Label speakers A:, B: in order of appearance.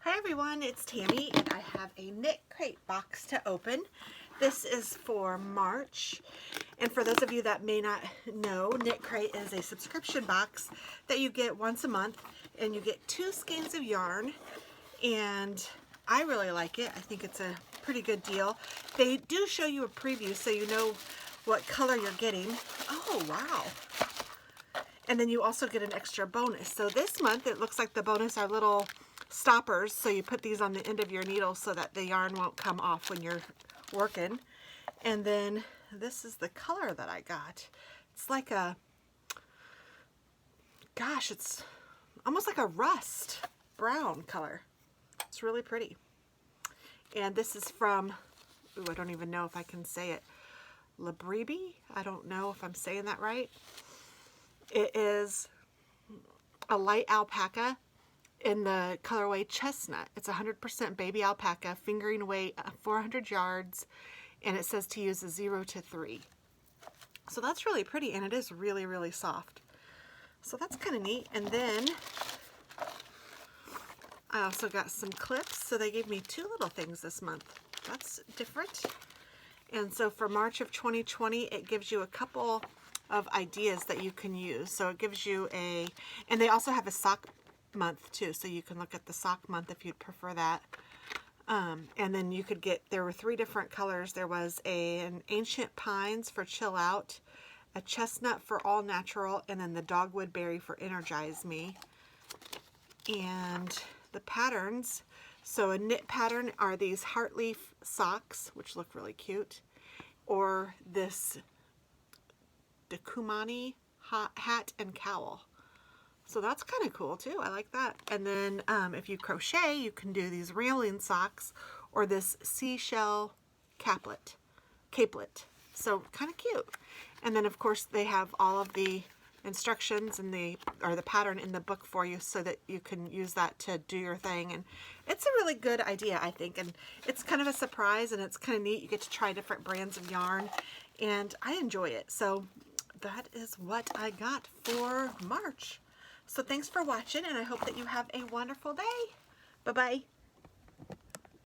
A: Hi everyone, it's Tammy and I have a Knit Crate box to open. This is for March, and for those of you that may not know, Knit Crate is a subscription box that you get once a month, and you get 2 skeins of yarn, and I really like it. I think it's a pretty good deal. They do show you a preview so you know what color you're getting. Oh wow. And then you also get an extra bonus. So this month it looks like the bonus are little stoppers, so you put these on the end of your needle so that the yarn won't come off when you're working. And then this is the color that I got. It's like a, gosh, it's almost like a rust brown color. It's really pretty. And this is from, ooh, I don't even know if I can say it, Labribi. I don't know if I'm saying that right. It is a light alpaca in the colorway Chestnut. It's 100% baby alpaca, fingering weight 400 yards, and it says to use a 0 to 3. So that's really pretty, and it is really, really soft. So that's kind of neat. And then I also got some clips. So they gave me 2 little things this month. That's different. And so for March of 2020, it gives you a couple of ideas that you can use. So it gives you a, and they also have a sock month too, so you can look at the sock month if you'd prefer that. And then you could get, there were 3 different colors. There was an Ancient Pines for Chill Out, a Chestnut for All Natural, and then the Dogwood Berry for Energize Me. And the patterns, so a knit pattern are these Heartleaf socks, which look really cute, or this Dekumani hat and cowl. So that's kind of cool too. I like that. And then if you crochet, you can do these railing socks or this seashell capelet. So kind of cute. And then of course they have all of the instructions and the pattern in the book for you so that you can use that to do your thing. And it's a really good idea, I think. And it's kind of a surprise, and it's kind of neat. You get to try different brands of yarn, and I enjoy it. So that is what I got for March. So thanks for watching, and I hope that you have a wonderful day. Bye-bye.